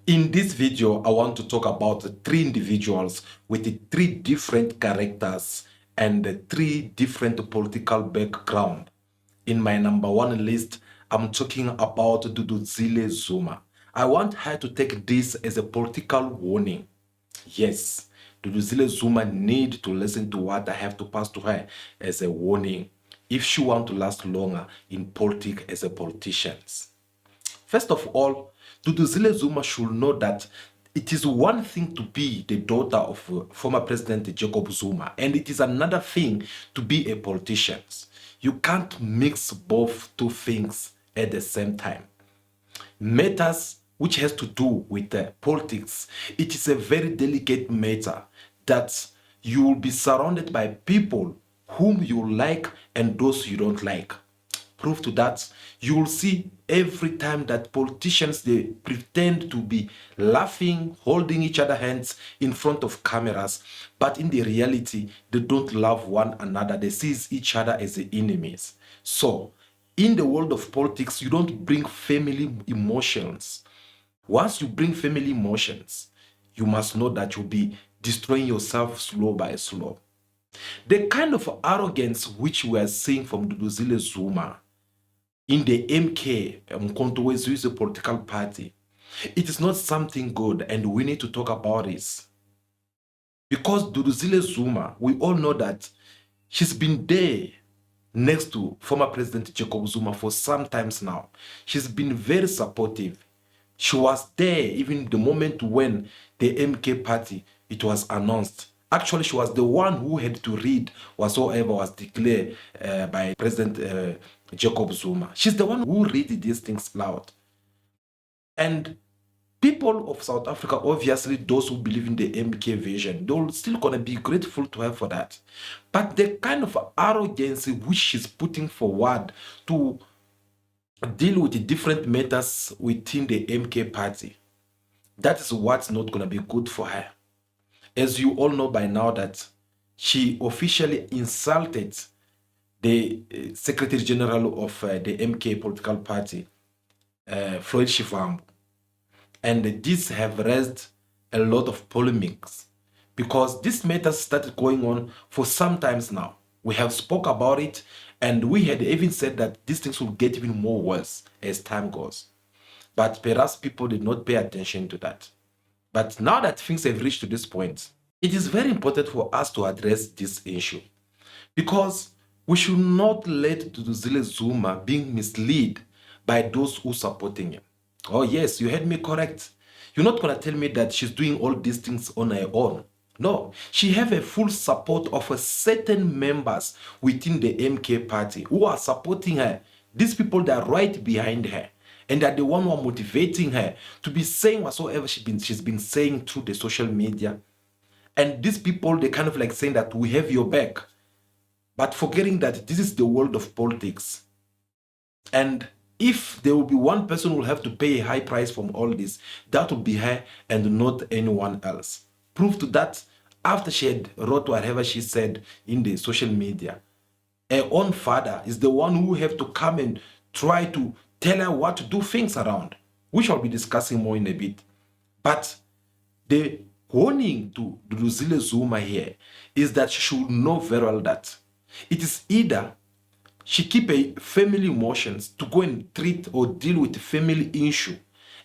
In this video, I want to talk about three individuals with three different characters and three different political background. In my number one list, I'm talking about Duduzile Zuma. I want her to take this as a political warning. Yes, Duduzile Zuma need to listen to what I have to pass to her as a warning if she want to last longer in politics as a politician. First of all, Duduzile Zuma should know that it is one thing to be the daughter of former President Jacob Zuma, and it is another thing to be a politician. You can't mix both two things at the same time. Matters which has to do with politics, it is a very delicate matter that you will be surrounded by people whom you like and those you don't like. Proof to that, you will see every time that politicians, they pretend to be laughing, holding each other hands in front of cameras, but in the reality, they don't love one another. They see each other as the enemies. So, in the world of politics, you don't bring family emotions. Once you bring family emotions, you must know that you'll be destroying yourself slow by slow. The kind of arrogance which we are seeing from Duduzile Zuma in the MK, Mkhonto is a political party, it is not something good, and we need to talk about this. Because Duduzile Zuma, we all know that she's been there next to former President Jacob Zuma for some times now. She's been very supportive. She was there even the moment when the MK party, it was announced. Actually, she was the one who had to read whatsoever was declared by President Jacob Zuma. She's the one who read these things loud. And people of South Africa, obviously those who believe in the MK vision, they're still going to be grateful to her for that. But the kind of arrogance which she's putting forward to deal with the different matters within the MK party, that is what's not going to be good for her. As you all know by now that she officially insulted the Secretary General of the MK political party, Floyd Shivambu. And this have raised a lot of polemics because this matter started going on for some times now. We have spoke about it, and we had even said that these things will get even more worse as time goes. But perhaps people did not pay attention to that. But now that things have reached to this point, it is very important for us to address this issue because we should not let Duduzile Zuma being misled by those who are supporting him. Oh yes, you heard me correct. You're not going to tell me that she's doing all these things on her own. No, she have a full support of a certain members within the MK party who are supporting her. These people, they are right behind her. And they are the one who are motivating her to be saying whatsoever she's been saying through the social media. And these people, they kind of like saying that we have your back. But forgetting that this is the world of politics. And if there will be one person who will have to pay a high price from all this, that will be her and not anyone else. Proof to that, after she had wrote whatever she said in the social media, her own father is the one who have to come and try to tell her what to do things around, which I'll be discussing more in a bit. But the warning to Duduzile Zuma here is that she should know very well that it is either she keep a family emotions to go and treat or deal with the family issue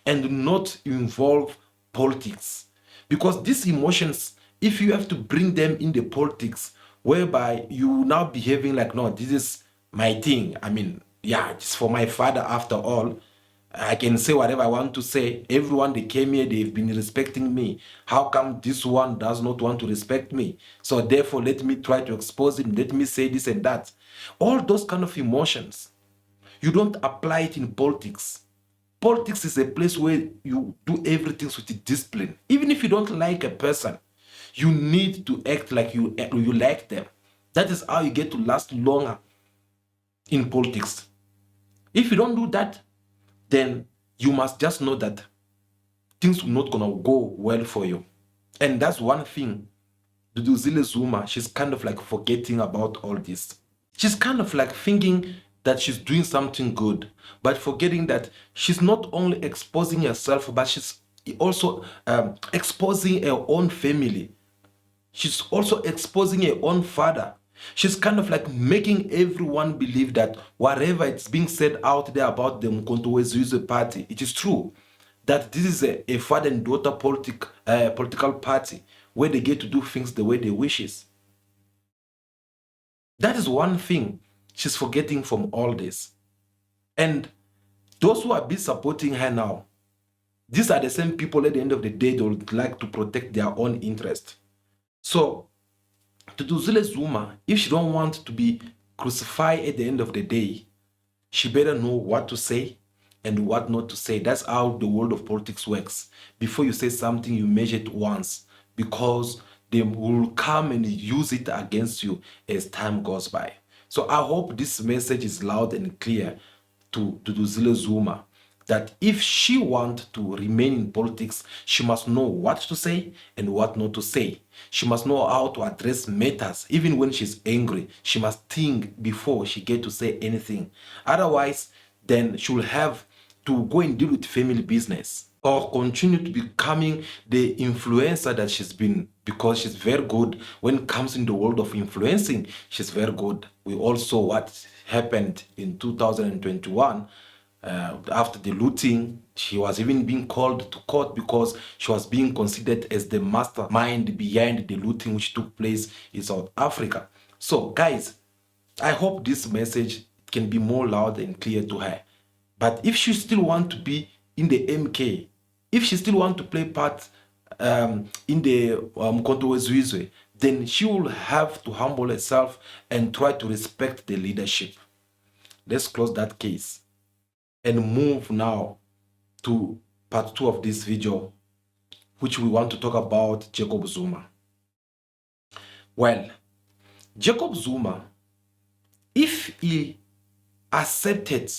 and not involve politics. Because these emotions, if you have to bring them in the politics, whereby you now behaving like, no, this is my thing. I mean, yeah, it's for my father after all. I can say whatever I want to say. Everyone that came here, they've been respecting me. How come this one does not want to respect me? So therefore, let me try to expose him. Let me say this and that. All those kind of emotions, you don't apply it in politics. Politics is a place where you do everything with discipline. Even if you don't like a person, you need to act like you like them. That is how you get to last longer in politics. If you don't do that, then you must just know that things will not gonna go well for you. And that's one thing Duduzile Zuma, she's kind of like forgetting about all this. She's kind of like thinking that she's doing something good, but forgetting that she's not only exposing herself, but she's also exposing her own family. She's also exposing her own father. She's kind of like making everyone believe that whatever it's being said out there about the Mkontowezuize party, it is true. That this is a father and daughter political party where they get to do things the way they wishes. That is one thing she's forgetting from all this. And those who are be supporting her now, these are the same people at the end of the day they would like to protect their own interest. So Duduzile Zuma, if she don't want to be crucified at the end of the day, she better know what to say and what not to say. That's how the world of politics works. Before you say something, you measure it once, because they will come and use it against you as time goes by. So I hope this message is loud and clear to Duduzile Zuma, that if she wants to remain in politics, she must know what to say and what not to say. She must know how to address matters. Even when she's angry, she must think before she get to say anything. Otherwise, then she'll have to go and deal with family business, or continue to becoming the influencer that she's been, because she's very good when it comes in the world of influencing. She's very good. We all saw what happened in 2021 after the looting. She was even being called to court because she was being considered as the mastermind behind the looting which took place in South Africa. So guys, I hope this message can be more loud and clear to her. But if she still want to be in the MK, if she still want to play part in the Mkontowezuize, then she will have to humble herself and try to respect the leadership. Let's close that case and move now to part 2 of this video, which we want to talk about Jacob Zuma. Well, Jacob Zuma, if he accepted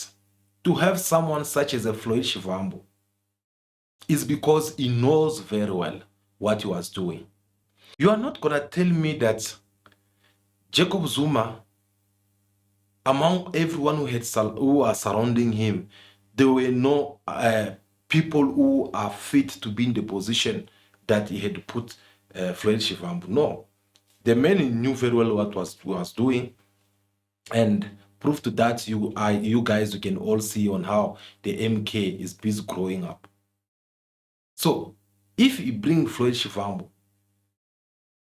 to have someone such as a Floyd Shivambu, is because he knows very well what he was doing. You are not gonna tell me that Jacob Zuma, among everyone who are surrounding him, there were no people who are fit to be in the position that he had put Floyd Shivambu. No, the man knew very well what was doing, and proof to that you guys, you can all see on how the MK is busy growing up. So if he bring Floyd Shivambu,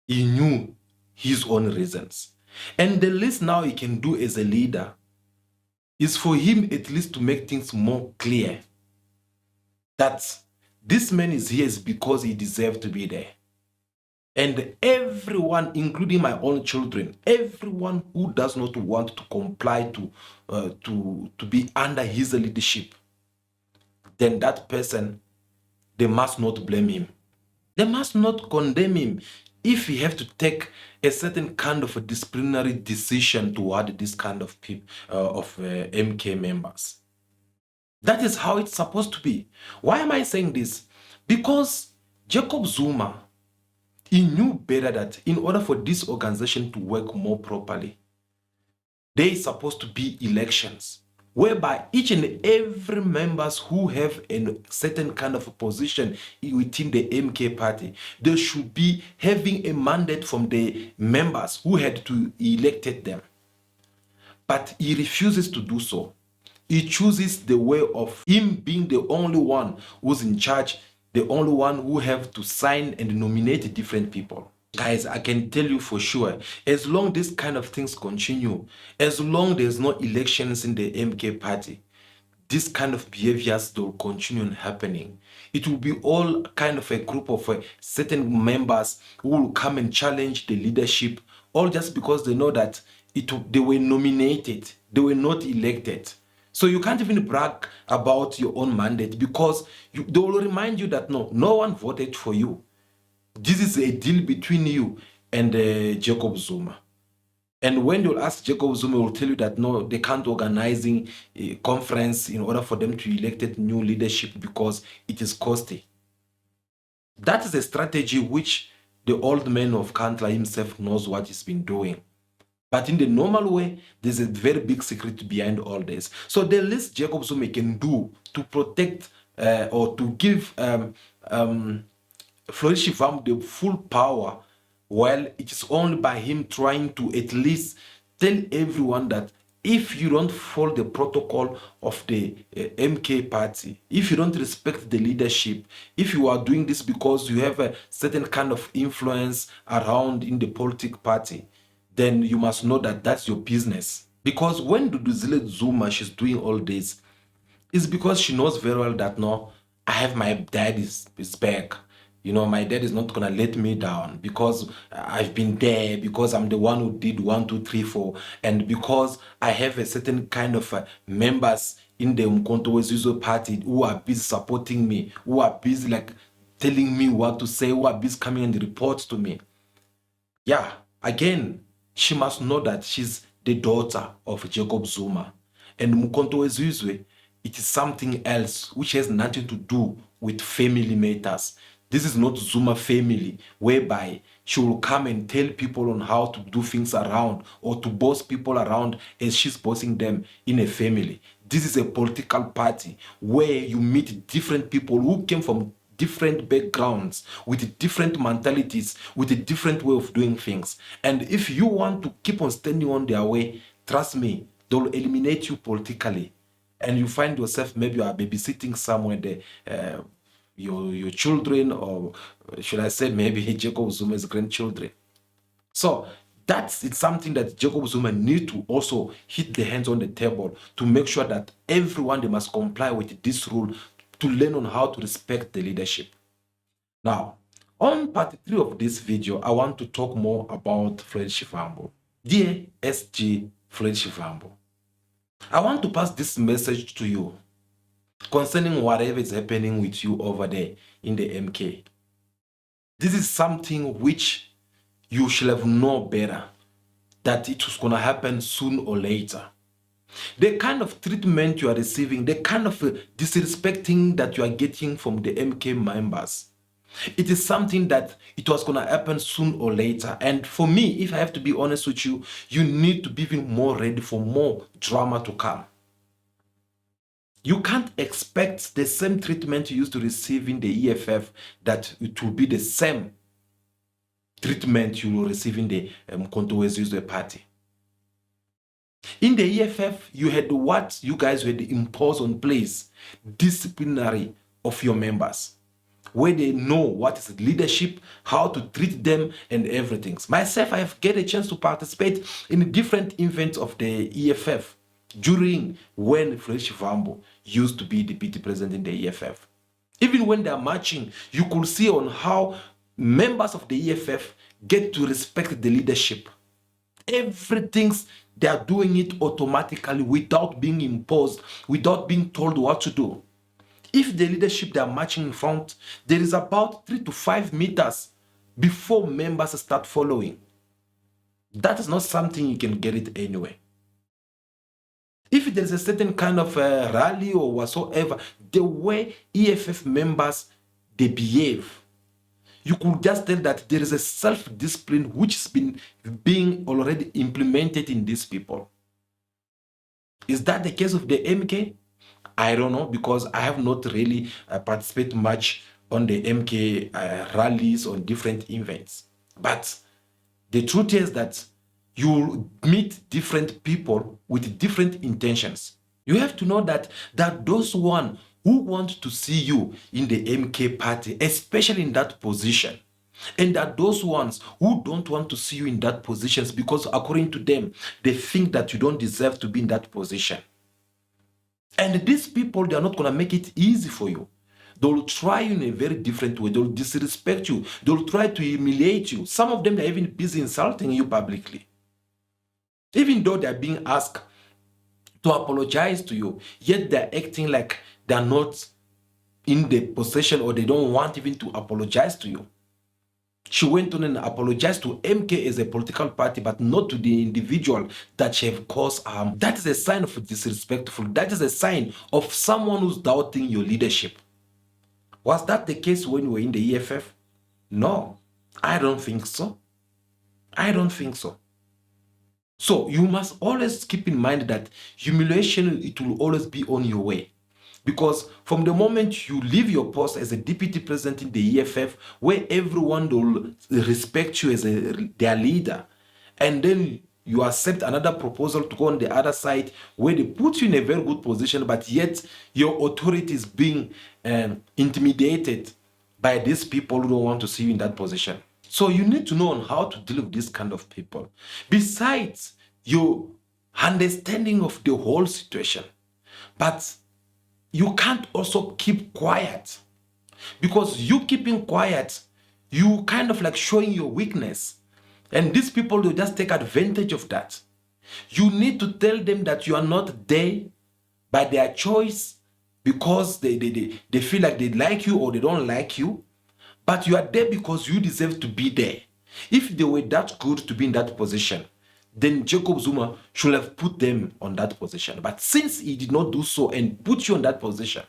he knew his own reasons. And the least now he can do as a leader is for him at least to make things more clear that this man is here is because he deserves to be there. And everyone, including my own children, everyone who does not want to comply to be under his leadership, then that person, they must not blame him. They must not condemn him if he have to take a certain kind of a disciplinary decision toward this kind of people, MK members. That is how it's supposed to be. Why am I saying this? Because Jacob Zuma, he knew better that in order for this organization to work more properly, there is supposed to be elections whereby each and every members who have a certain kind of a position within the MK party, they should be having a mandate from the members who had to elected them. But he refuses to do so. He chooses the way of him being the only one who's in charge, the only one who have to sign and nominate different people. Guys, I can tell you for sure, as long this kind of things continue, as long there's no elections in the MK party, this kind of behaviors will continue happening. It will be all kind of a group of certain members who will come and challenge the leadership, all just because they know that they were nominated, they were not elected. So you can't even brag about your own mandate, because they will remind you that no one voted for you. This is a deal between you and Jacob Zuma. And when you'll ask Jacob Zuma, will tell you that no, they can't organizing a conference in order for them to elect new leadership because it is costly. That is a strategy which the old man of Kantla himself knows what he's been doing. But in the normal way, there's a very big secret behind all this. So the least Jacob Zuma can do to protect or to give Floyd Shivambu the full power, well, it is only by him trying to at least tell everyone that if you don't follow the protocol of the MK party, if you don't respect the leadership, if you are doing this because you have a certain kind of influence around in the political party, then you must know that that's your business. Because when Duduzile Zuma, she's doing all this, it's because she knows very well that no, I have my dad's back. You know, my dad is not gonna let me down because I've been there, because I'm the one who did 1, 2, 3, 4, and because I have a certain kind of members in the Umkhonto weSizwe party who are busy supporting me, who are busy like telling me what to say, who are busy coming and report to me. Yeah, again, she must know that she's the daughter of Jacob Zuma. And Umkhonto weSizwe, it is something else which has nothing to do with family matters. This is not Zuma family, whereby she will come and tell people on how to do things around or to boss people around as she's bossing them in a family. This is a political party where you meet different people who came from different backgrounds, with different mentalities, with a different way of doing things. And if you want to keep on standing on their way, trust me, they'll eliminate you politically. And you find yourself, maybe you are babysitting somewhere there, your children, or should I say maybe Jacob Zuma's grandchildren. So it's something that Jacob Zuma need to also hit the hands on the table to make sure that everyone, they must comply with this rule to learn on how to respect the leadership. Now, on part 3 of this video, I want to talk more about Floyd Shivambu. Dear SG Floyd Shivambu, I want to pass this message to you concerning whatever is happening with you over there in the MK. This is something which you should have known better, that it was going to happen soon or later. The kind of treatment you are receiving, the kind of disrespecting that you are getting from the MK members, it is something that it was going to happen soon or later. And for me, if I have to be honest with you, you need to be even more ready for more drama to come. You can't expect the same treatment you used to receive in the EFF, that it will be the same treatment you will receive in the Umkhonto weSizwe party. In the EFF, you had what you guys had imposed on place, disciplinary of your members, where they know what is leadership, how to treat them, and everything. Myself, I have get a chance to participate in different events of the EFF during when Floyd Shivambu used to be deputy president in the EFF. Even when they are marching, you could see on how members of the EFF get to respect the leadership. Everything, they are doing it automatically without being imposed, without being told what to do. If the leadership, they are marching in front, there is about 3 to 5 meters before members start following. That is not something you can get it anywhere. If there is a certain kind of rally or whatsoever, the way EFF members, they behave, you could just tell that there is a self-discipline which has been being already implemented in these people. Is that the case of the MK? I don't know, because I have not really participated much on the MK rallies on different events. But the truth is that you meet different people with different intentions. You have to know that those one who want to see you in the MK party, especially in that position, and that those ones who don't want to see you in that position because according to them, they think that you don't deserve to be in that position. And these people, they are not going to make it easy for you. They will try you in a very different way. They will disrespect you. They will try to humiliate you. Some of them, they are even busy insulting you publicly. Even though they are being asked to apologize to you, yet they're acting like they're not in the possession, or they don't want even to apologize to you. She went on and apologized to MK as a political party, but not to the individual that she have caused harm. That is a sign of disrespectful. That is a sign of someone who's doubting your leadership. Was that the case when we were in the EFF? No, I don't think so. I don't think so. So you must always keep in mind that humiliation, it will always be on your way. Because from the moment you leave your post as a deputy president in the EFF, where everyone will respect you as their leader, and then you accept another proposal to go on the other side where they put you in a very good position, but yet your authority is being intimidated by these people who don't want to see you in that position. So you need to know on how to deal with this kind of people. Besides your understanding of the whole situation, but you can't also keep quiet, because you keeping quiet, you kind of like showing your weakness, and these people will just take advantage of that. You need to tell them that you are not there by their choice because they feel like they like you or they don't like you, but you are there because you deserve to be there. If they were that good to be in that position, then Jacob Zuma should have put them on that position. But since he did not do so and put you on that position,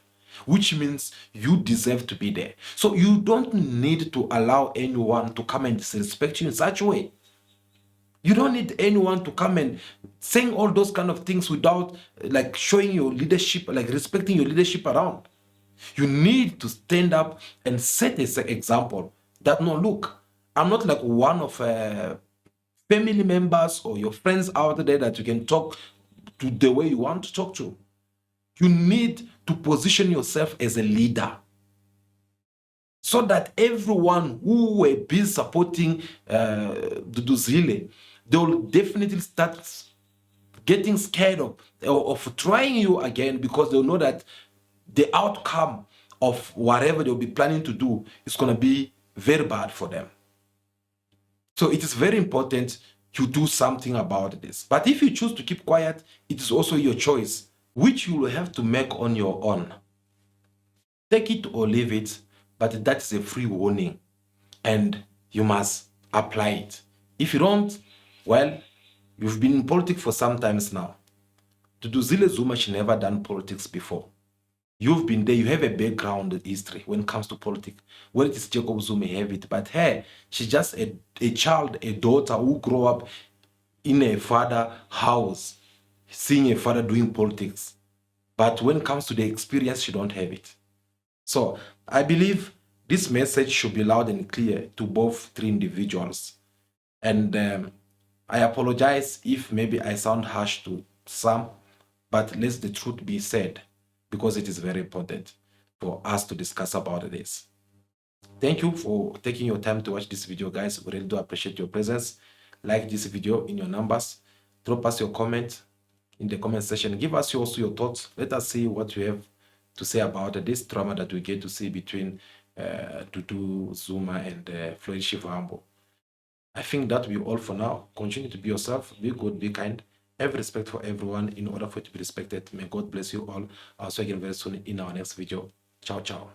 which means you deserve to be there. So you don't need to allow anyone to come and disrespect you in such a way. You don't need anyone to come and saying all those kind of things without like showing your leadership, like respecting your leadership around. You need to stand up and set an example that, no, look, I'm not like one of family members or your friends out there that you can talk to the way you want to talk to. You need to position yourself as a leader so that everyone who will be supporting Duduzile, they will definitely start getting scared of trying you again, because they'll know that the outcome of whatever they'll be planning to do is going to be very bad for them. So it is very important you do something about this. But if you choose to keep quiet, it is also your choice, which you will have to make on your own. Take it or leave it, but that is a free warning, and you must apply it. If you don't, well, you've been in politics for some times now. Duduzile Zuma, she never done politics before. You've been there, you have a background history when it comes to politics. Well, it is Jacob Zuma have it, but her, she's just a child, a daughter who grew up in a father house, seeing a father doing politics. But when it comes to the experience, she don't have it. So I believe this message should be loud and clear to both three individuals. And I apologize if maybe I sound harsh to some, but let the truth be said, because it is very important for us to discuss about this. Thank you for taking your time to watch this video, guys. We really do appreciate your presence. Like this video in your numbers. Drop us your comment in the comment section. Give us also your thoughts. Let us see what you have to say about this drama that we get to see between Duduzile Zuma and Floyd Shivambu. I think that will be all for now. Continue to be yourself. Be good, be kind. Have respect for everyone in order for you to be respected. May God bless you all. I'll see you again very soon in our next video. Ciao, ciao.